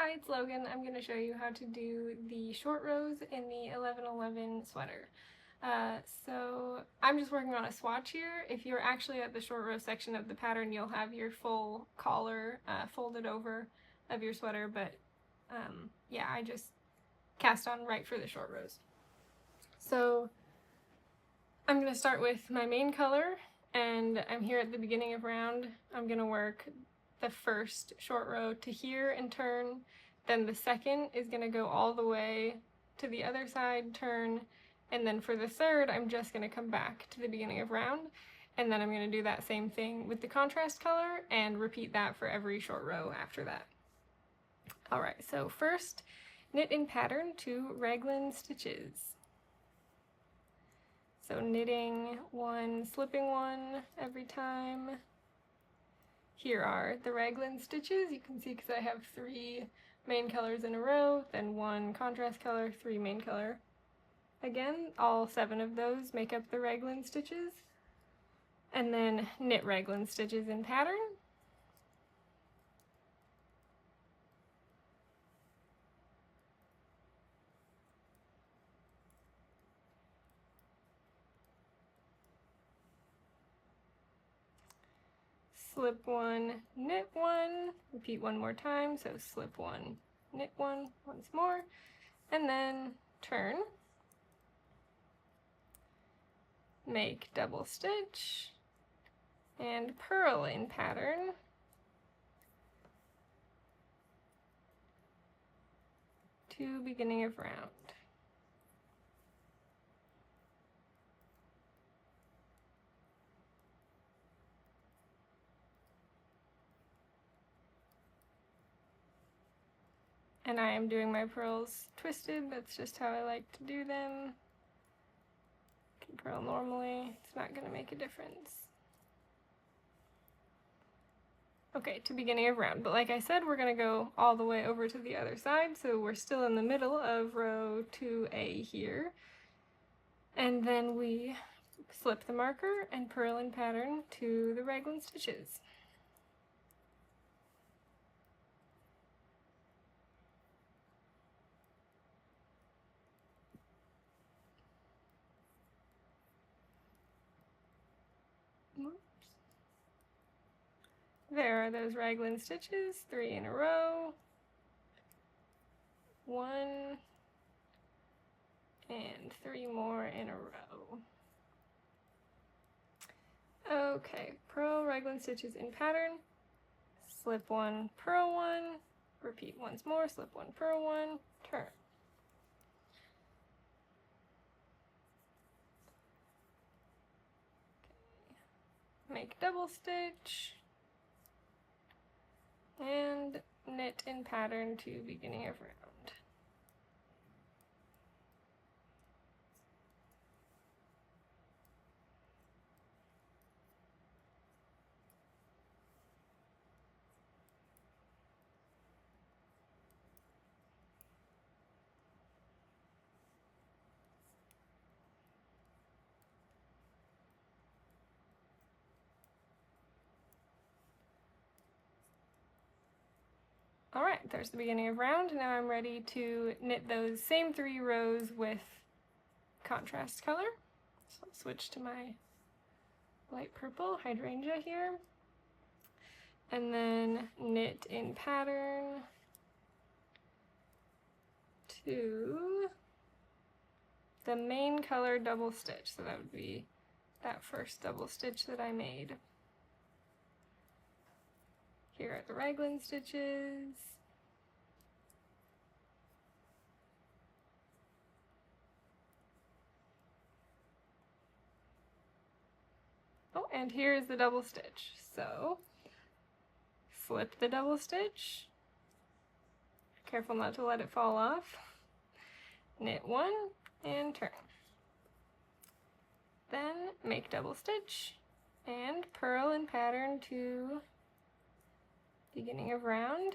Hi, it's Logan. I'm going to show you how to do the short rows in the 1111 sweater. So I'm just working on a swatch here. If you're actually at the short row section of the pattern, you'll have your full collar folded over of your sweater, but yeah, I just cast on right for the short rows. So I'm going to start with my main color, and I'm here at the beginning of round. I'm going to work the first short row to here and turn, then the second is going to go all the way to the other side, turn, and then for the third I'm just going to come back to the beginning of round, and then I'm going to do that same thing with the contrast color and repeat that for every short row after that. Alright, so first, knit in pattern 2 raglan stitches. So knitting 1, slipping 1 every time. Here are the raglan stitches. You can see because I have 3 main colors in a row, then 1 contrast color, 3 main color. Again, all 7 of those make up the raglan stitches. And then knit raglan stitches in pattern. Slip 1, knit 1, repeat 1 more time, so slip 1, knit 1 once more, and then turn, make double stitch, and purl in pattern, to beginning of round. And I am doing my purls twisted, that's just how I like to do them. You can purl normally, it's not going to make a difference. Okay, to beginning of round, but like I said, we're going to go all the way over to the other side, so we're still in the middle of row 2A here. And then we slip the marker and purl in pattern to the raglan stitches. There are those raglan stitches, 3 in a row, 1, and 3 more in a row. Okay, purl raglan stitches in pattern, slip 1, purl 1, repeat once more, slip 1, purl 1, turn. Make double stitch, and knit in pattern to beginning of round. Alright, there's the beginning of round. Now I'm ready to knit those same 3 rows with contrast color. So I'll switch to my light purple hydrangea here. And then knit in pattern to the main color double stitch. So that would be that first double stitch that I made. Here are the raglan stitches. Oh, and here is the double stitch. So, slip the double stitch. Careful not to let it fall off. Knit 1 and turn. Then make double stitch and purl in pattern to beginning of round.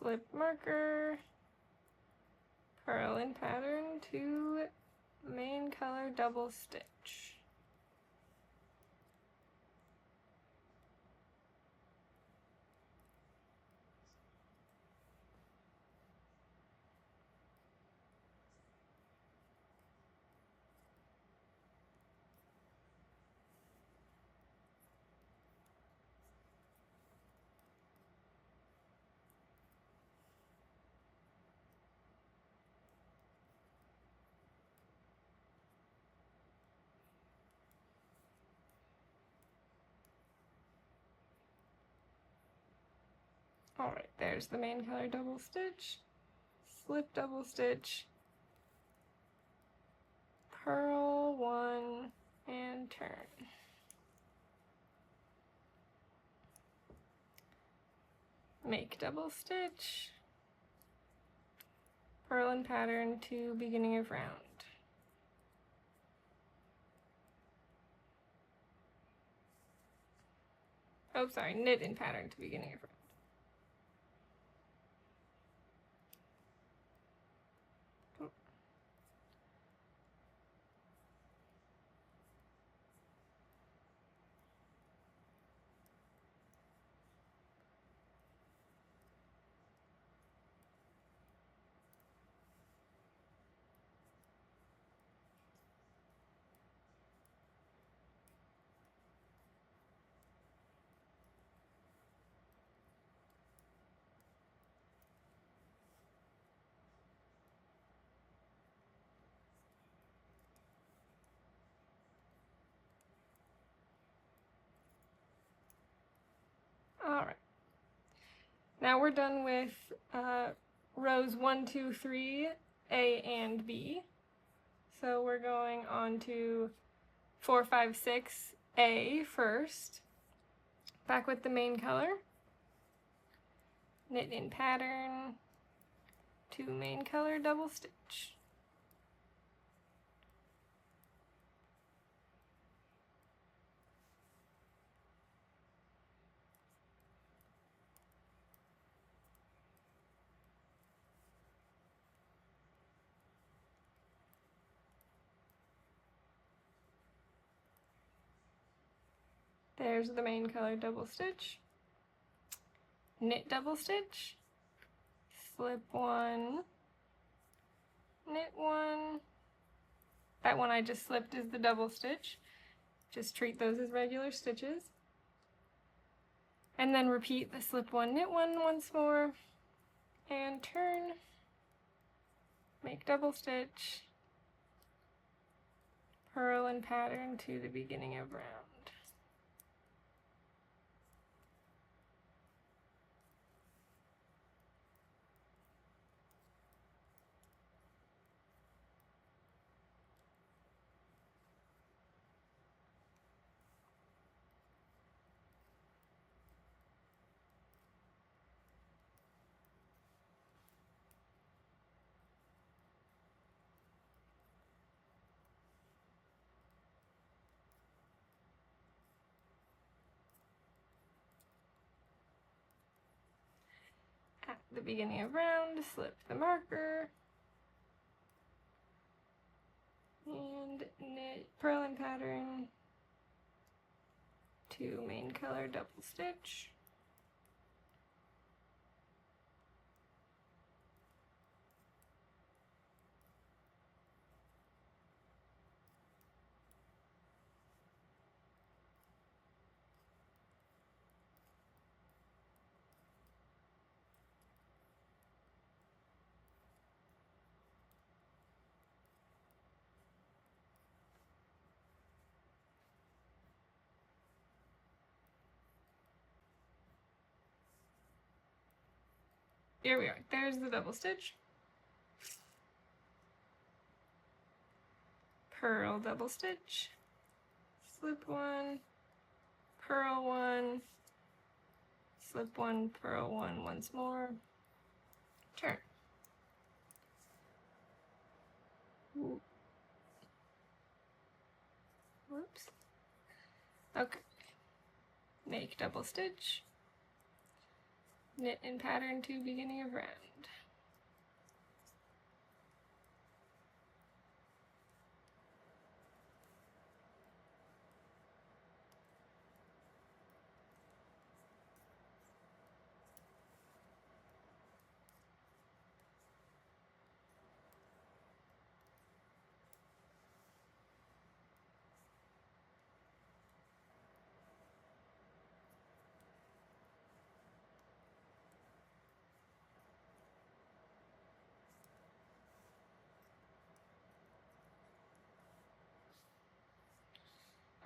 slip marker, purl in pattern to main color double stitch. Alright, there's the main color double stitch, slip double stitch, purl one, and turn. Make double stitch, purl in pattern to beginning of round. Oh, sorry, knit in pattern to beginning of round. Alright, now we're done with rows 1, 2, 3, A and B. So we're going on to 4, 5, 6, A first. Back with the main color. Knit in pattern to main color double stitch. There's the main color double stitch, knit double stitch, slip one, knit one. That one I just slipped is the double stitch. Just treat those as regular stitches. And then repeat the slip one, knit one once more, and turn, make double stitch, purl and pattern to the beginning of round. At the beginning of round, slip the marker, and knit purl and pattern to main color double stitch. Here we are, there's the double stitch. Purl double stitch, slip one, purl one, slip one, purl one once more, turn. Ooh. Whoops. Okay. Make double stitch, Knit in pattern to beginning of round.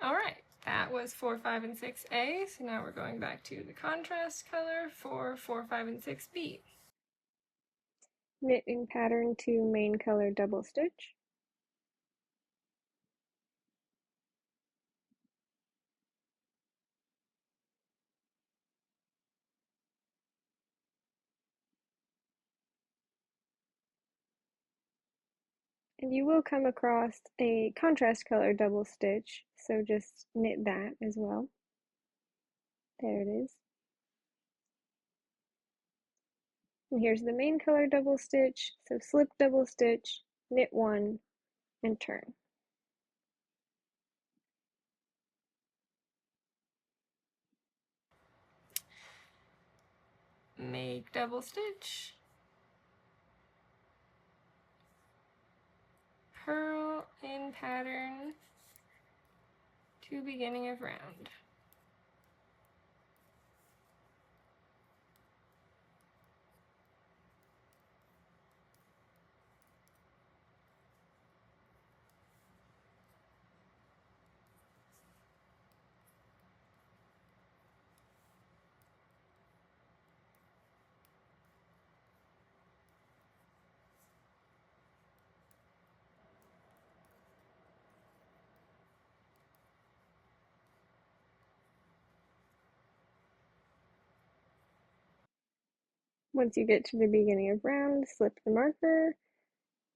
All right, that was 4, 5, and 6A. So now we're going back to the contrast color for 4, 5, and 6B. Knit in pattern to main color double stitch. And you will come across a contrast color double stitch, so just knit that as well. There it is. And here's the main color double stitch, so slip double stitch, knit one, and turn. Make double stitch, purl in pattern to beginning of round. Once you get to the beginning of round, slip the marker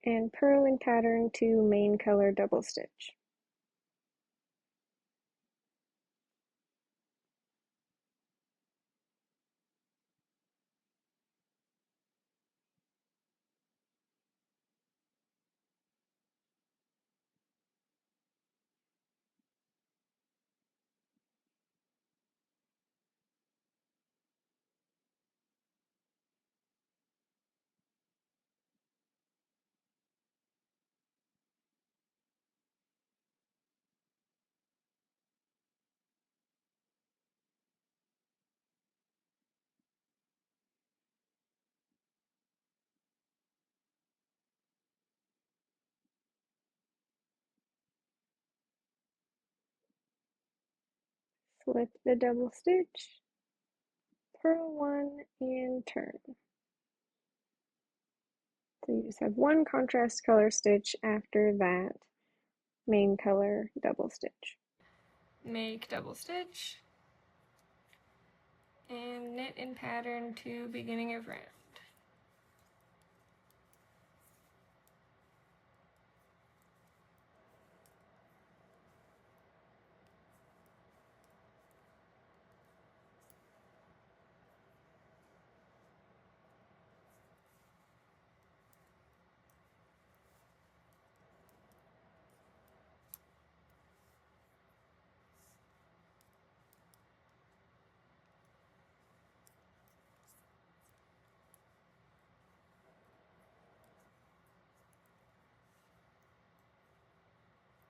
and purl in pattern to main color double stitch. Slip the double stitch, purl one, and turn. So you just have one contrast color stitch after that main color double stitch. Make double stitch and knit in pattern to beginning of round.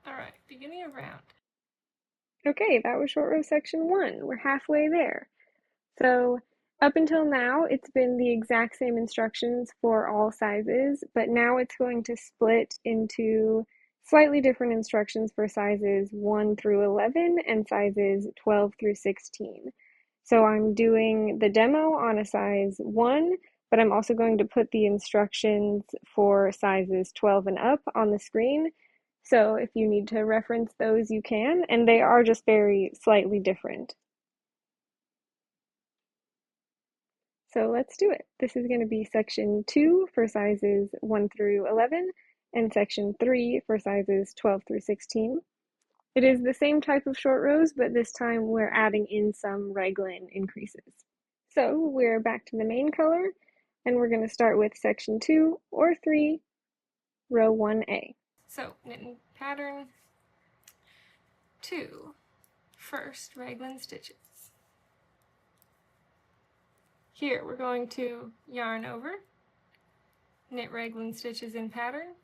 All right, beginning of round. Okay, that was short row section 1. We're halfway there. So up until now, it's been the exact same instructions for all sizes, but now it's going to split into slightly different instructions for sizes 1 through 11 and sizes 12 through 16. So I'm doing the demo on a size 1, but I'm also going to put the instructions for sizes 12 and up on the screen. So if you need to reference those, you can, and they are just very slightly different. So let's do it. This is going to be section 2 for sizes 1 through 11 and section 3 for sizes 12 through 16. It is the same type of short rows, but this time we're adding in some raglan increases. So we're back to the main color, and we're going to start with section 2 or 3, row 1A. So knit pattern 2, first raglan stitches. Here we're going to yarn over, knit raglan stitches in pattern,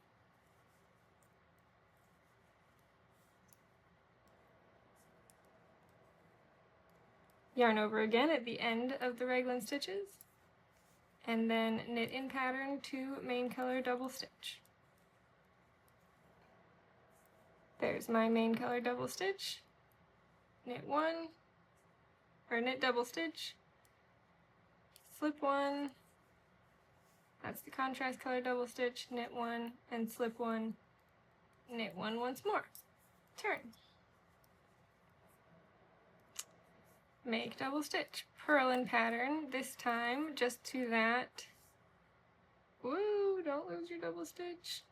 yarn over again at the end of the raglan stitches, and then knit in pattern to main color double stitch. There's my main color double stitch, knit one, or knit double stitch, slip one, that's the contrast color double stitch, knit one, and slip one, knit one once more. Turn. Make double stitch. Purl in pattern, this time just to that, woo, don't lose your double stitch.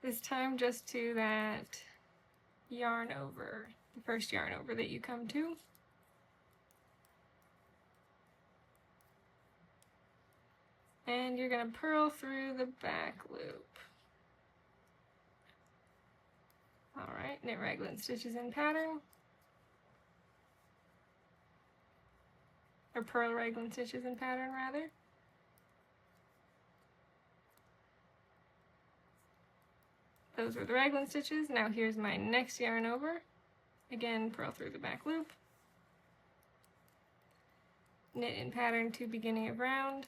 This time just to that yarn over, the first yarn over that you come to. And you're going to purl through the back loop. Alright, knit raglan stitches in pattern. Or purl raglan stitches in pattern rather. Those were the raglan stitches. Now here's my next yarn over. Again, purl through the back loop. Knit in pattern to beginning of round.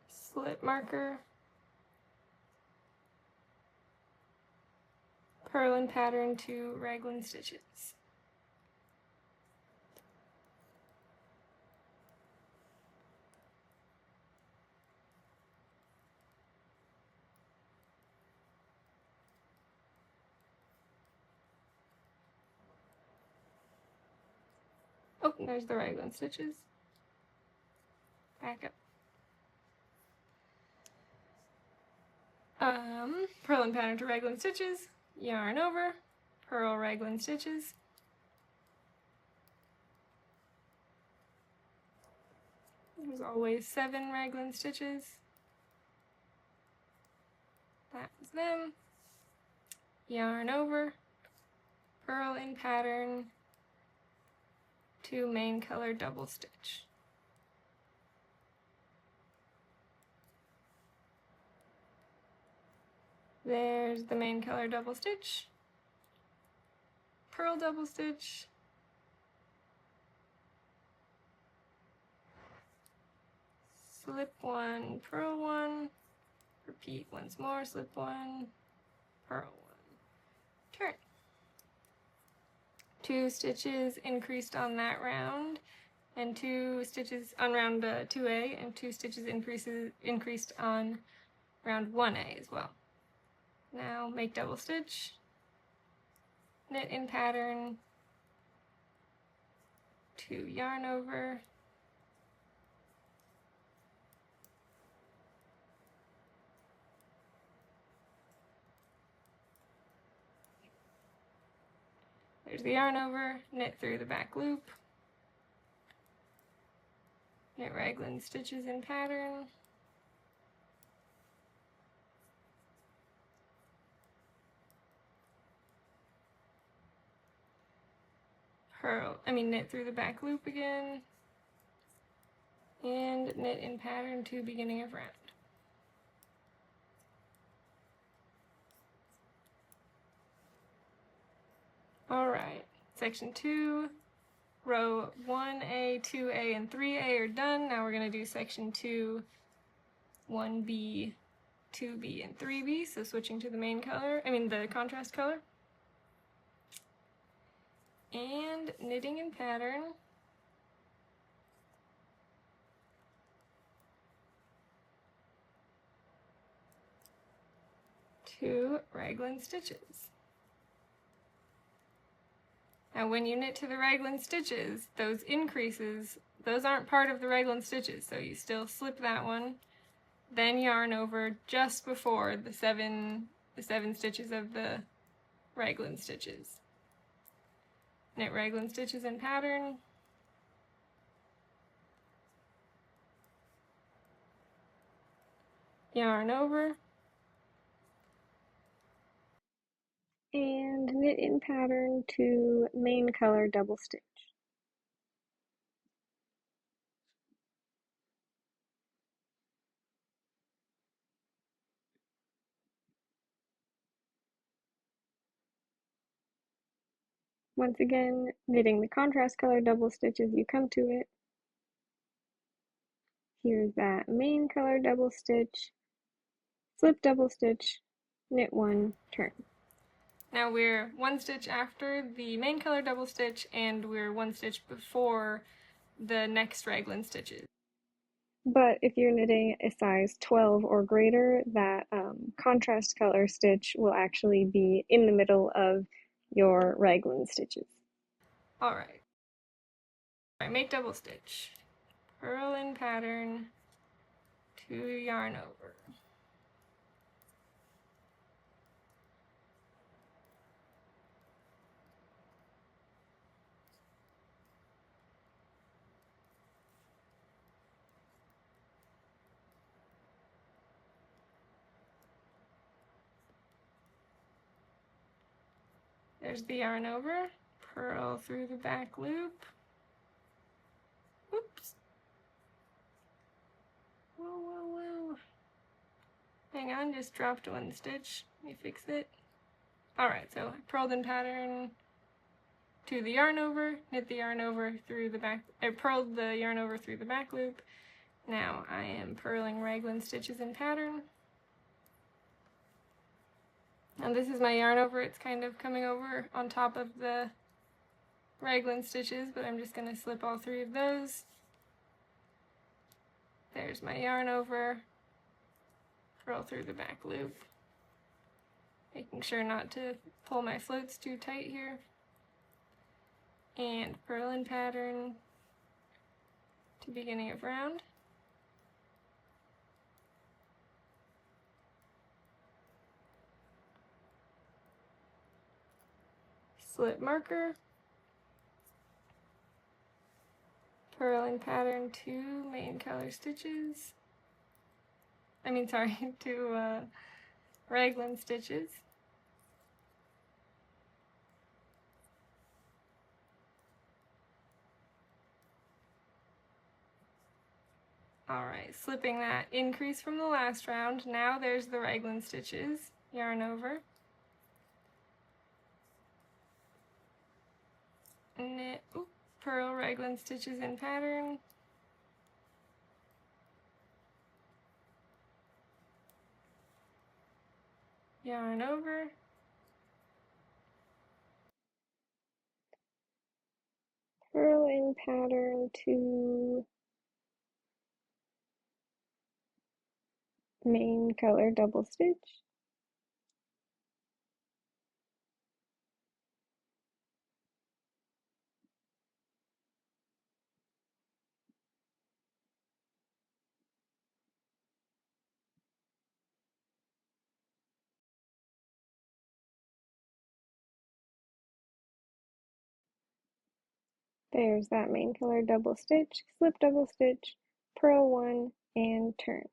Slip marker. Purl in pattern to raglan stitches. Oh, there's the raglan stitches. Back up. Purl in pattern to raglan stitches, yarn over, purl raglan stitches. There's always 7 raglan stitches. That was them. Yarn over, purl in pattern to main color double stitch. There's the main color double stitch, purl double stitch, slip one, purl one, repeat once more, slip one, purl one, turn. 2 stitches increased on that round, and 2 stitches on round 2A, and 2 stitches increased on round 1A as well. Now make double stitch, knit in pattern, 2 yarn over, there's the yarn over, knit through the back loop, knit raglan stitches in pattern, knit through the back loop again, and knit in pattern to beginning of round. Alright, section 2, row 1A, 2A, and 3A are done. Now we're going to do section 2, 1B, 2B, and 3B, so switching to the main color, the contrast color. And knitting in pattern. Two raglan stitches. Now when you knit to the raglan stitches, those increases, those aren't part of the raglan stitches, so you still slip that one, then yarn over just before the seven stitches of the raglan stitches. Knit raglan stitches in pattern, yarn over, and knit in pattern to main color double stitch. Once again, knitting the contrast color double stitch as you come to it. Here's that main color double stitch, slip double stitch, knit one, turn. Now we're one stitch after the main color double stitch, and we're one stitch before the next raglan stitches. But if you're knitting a size 12 or greater, that contrast color stitch will actually be in the middle of your raglan stitches. Alright, make double stitch, purl in pattern, 2 yarn over. There's the yarn over, purl through the back loop. Oops. Whoa, whoa, whoa. Hang on, just dropped one stitch. Let me fix it. Alright, so I purled in pattern to the yarn over, knit the yarn over through the back, I purled the yarn over through the back loop. Now I am purling raglan stitches in pattern. And this is my yarn over, it's kind of coming over on top of the raglan stitches, but I'm just going to slip all 3 of those. There's my yarn over, purl through the back loop, making sure not to pull my floats too tight here, and purl in pattern to beginning of round. Slip marker, purl in pattern 2 main color stitches, two raglan stitches. Alright, slipping that increase from the last round. Now there's the raglan stitches, yarn over, knit, purl raglan stitches in pattern, yarn over, purl in pattern to main color double stitch, there's that main color double stitch, slip double stitch, purl 1, and turn.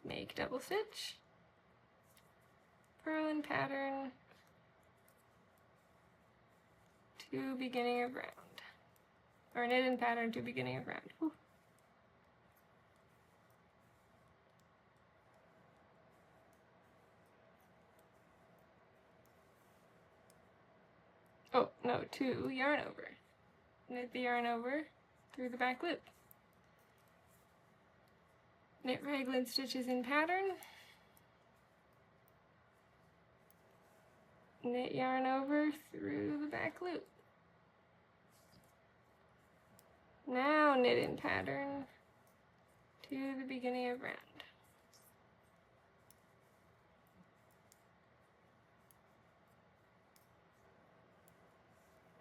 Make double stitch, purl in pattern to beginning of round, or knit in pattern to beginning of round. Ooh. Oh, no, 2 yarn over. Knit the yarn over through the back loop. Knit raglan stitches in pattern. Knit yarn over through the back loop. Now knit in pattern to the beginning of round.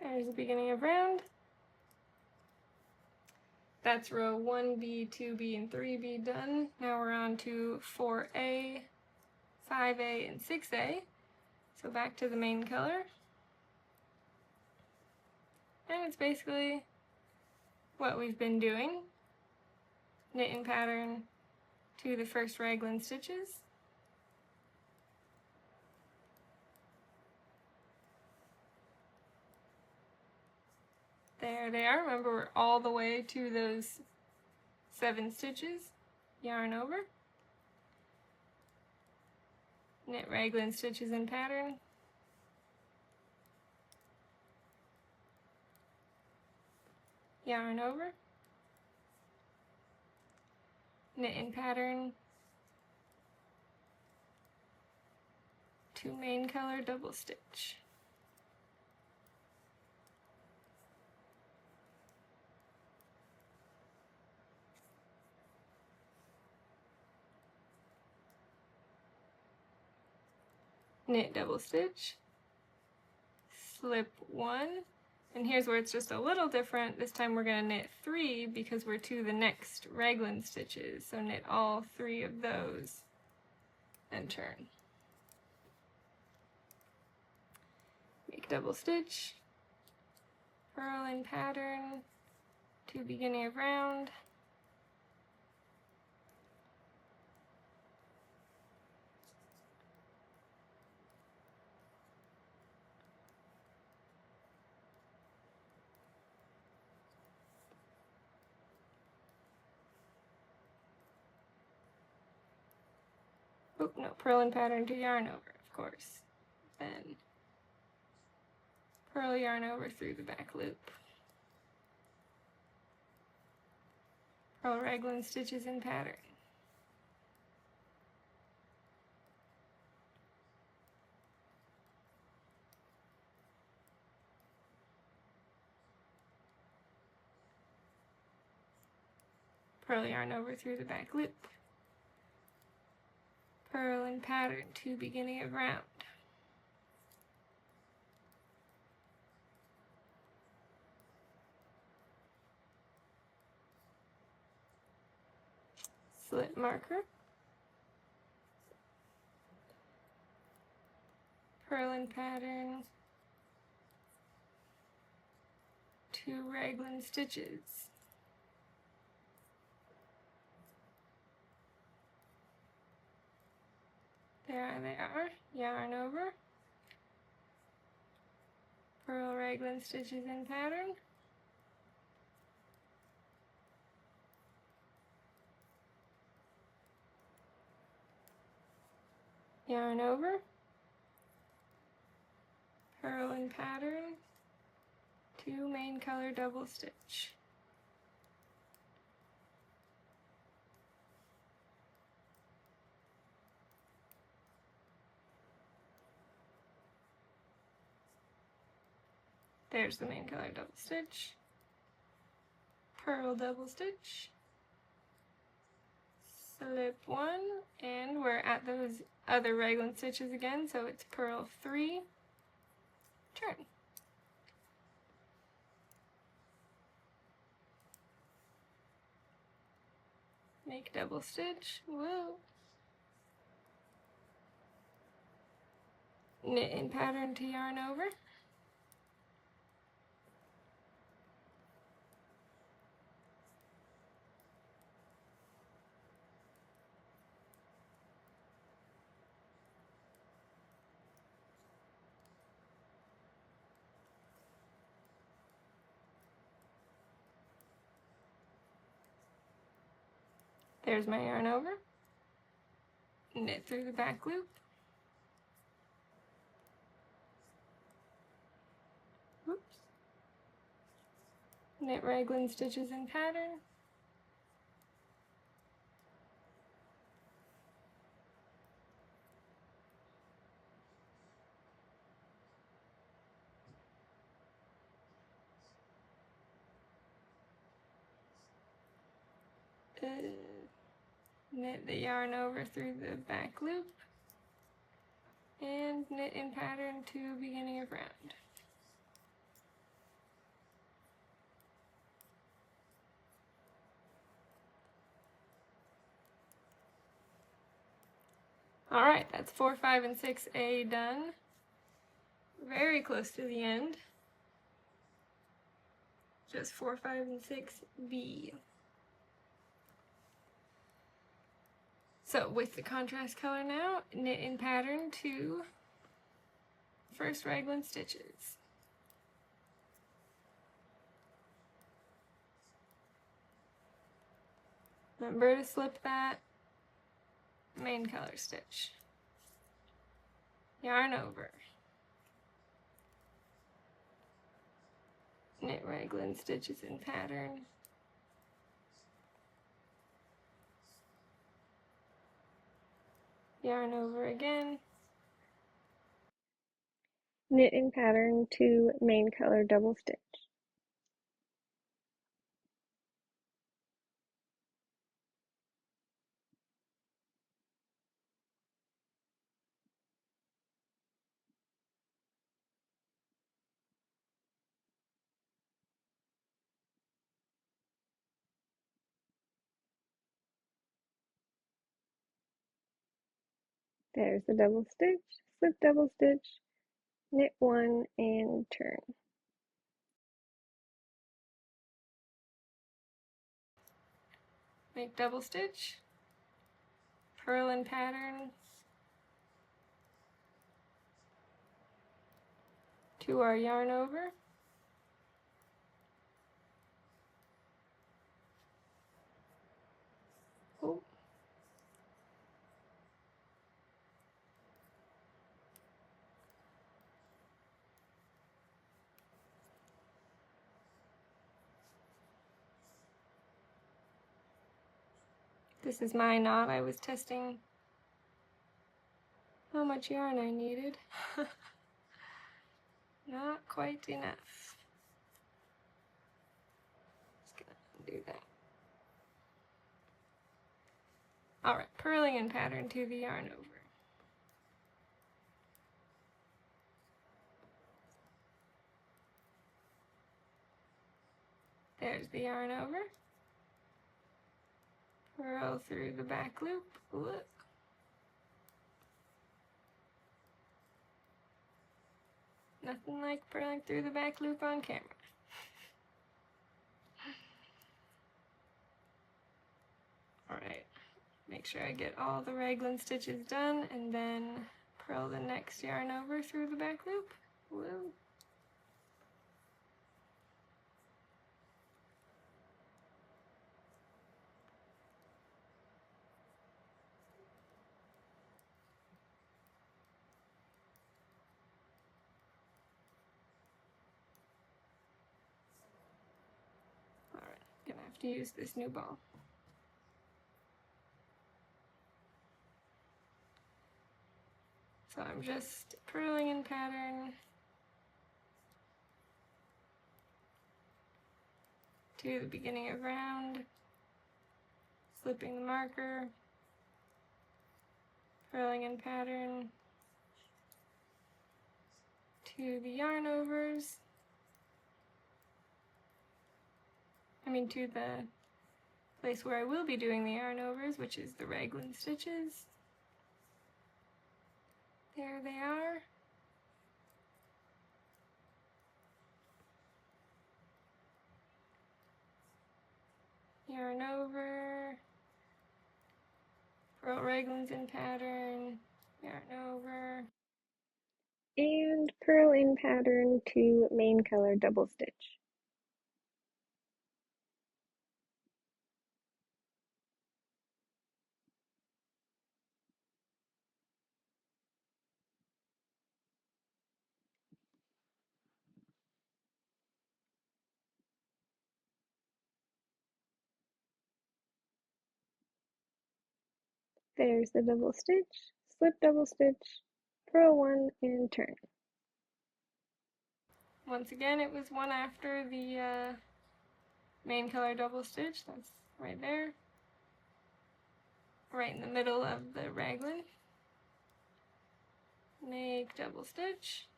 There's the beginning of round. That's row 1B, 2B, and 3B done. Now we're on to 4A, 5A, and 6A. So back to the main color. And it's basically what we've been doing. Knit in pattern to the first raglan stitches. There they are. Remember, we're all the way to those 7 stitches. Yarn over. Knit raglan stitches in pattern. Yarn over. Knit in pattern to main color double stitch. Knit double stitch, slip 1, and here's where it's just a little different. This time we're going to knit 3 because we're to the next raglan stitches, so knit all 3 of those and turn. Make double stitch, purl in pattern to beginning of round, oh no, purl in pattern to yarn over, of course, then purl yarn over through the back loop, purl raglan stitches in pattern, purl yarn over through the back loop, purl in pattern to beginning of round, slip marker, purl in pattern, 2 raglan stitches, there they are, yarn over, purl raglan stitches in pattern, yarn over, purl in pattern, 2 main color double stitch. There's the main color double stitch, purl double stitch, slip 1, and we're at those other raglan stitches again, so it's purl 3, turn. Make double stitch, whoa. Knit in pattern to yarn over. There's my yarn over. Knit through the back loop. Oops. Knit raglan stitches in pattern. Knit the yarn over through the back loop and knit in pattern to beginning of round. All right, that's 4, 5, and 6A done. Very close to the end. Just 4, 5, and 6B. So with the contrast color now, knit in pattern 2 first raglan stitches. Remember to slip that main color stitch. Yarn over. Knit raglan stitches in pattern. Yarn over again. Knit in pattern 2 main color double stitch. There's the double stitch, slip double stitch, knit 1 and turn. Make double stitch, purl in pattern to our yarn over. Oh. This is my knot. I was testing how much yarn I needed. Not quite enough. Just gonna undo that. Alright, purling in pattern to the yarn over. There's the yarn over. Purl through the back loop. Look. Nothing like purling through the back loop on camera. Alright, make sure I get all the raglan stitches done and then purl the next yarn over through the back loop. Woo. Alright, gonna have to use this new ball. So I'm just purling in pattern to the beginning of round, slipping the marker, purling in pattern to the yarn overs, to the place where I will be doing the yarn overs, which is the raglan stitches. There they are. Yarn over, purl raglans in pattern, yarn over, and purl in pattern to main color double stitch. There's the double stitch, slip double stitch, purl 1 and turn. Once again, it was one after the main color double stitch. That's right there, right in the middle of the raglan. Make double stitch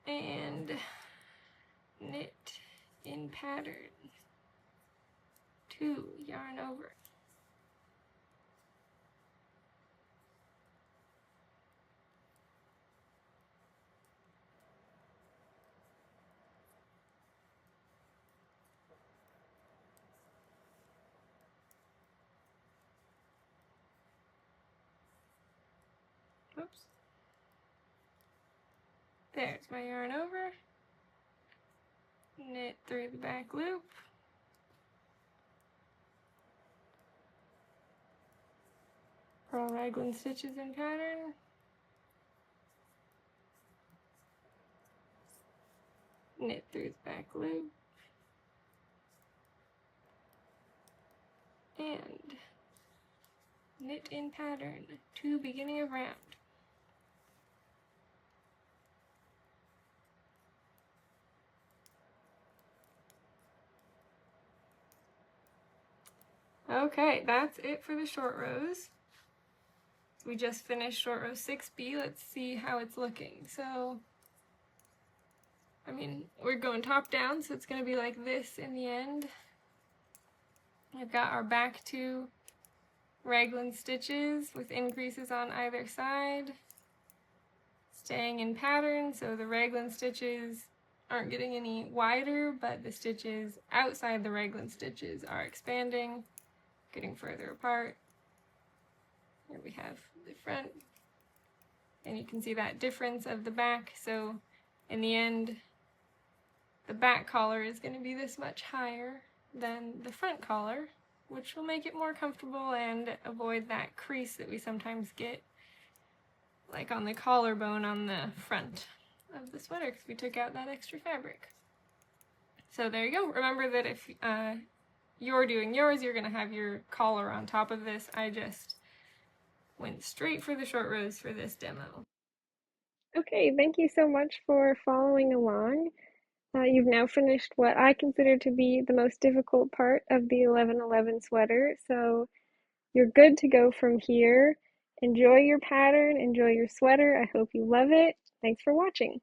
and knit in pattern 2, yarn over. Oops. There's my yarn over. Knit through the back loop. Purl raglan stitches in pattern. Knit through the back loop. And knit in pattern to beginning of round. Okay, that's it for the short rows. We just finished short row 6B. Let's see how it's looking. So, I mean, we're going top down, so it's going to be like this in the end. We've got our back two raglan stitches with increases on either side, staying in pattern, so the raglan stitches aren't getting any wider, but the stitches outside the raglan stitches are expanding, getting further apart. Here we have the front, and you can see that difference of the back. So in the end, the back collar is going to be this much higher than the front collar, which will make it more comfortable and avoid that crease that we sometimes get, like on the collarbone on the front of the sweater, because we took out that extra fabric. So there you go. Remember that if you're doing yours, you're going to have your collar on top of this. I just went straight for the short rows for this demo. Okay, thank you so much for following along. You've now finished what I consider to be the most difficult part of the 1111 sweater, so you're good to go from here. Enjoy your pattern, enjoy your sweater. I hope you love it. Thanks for watching.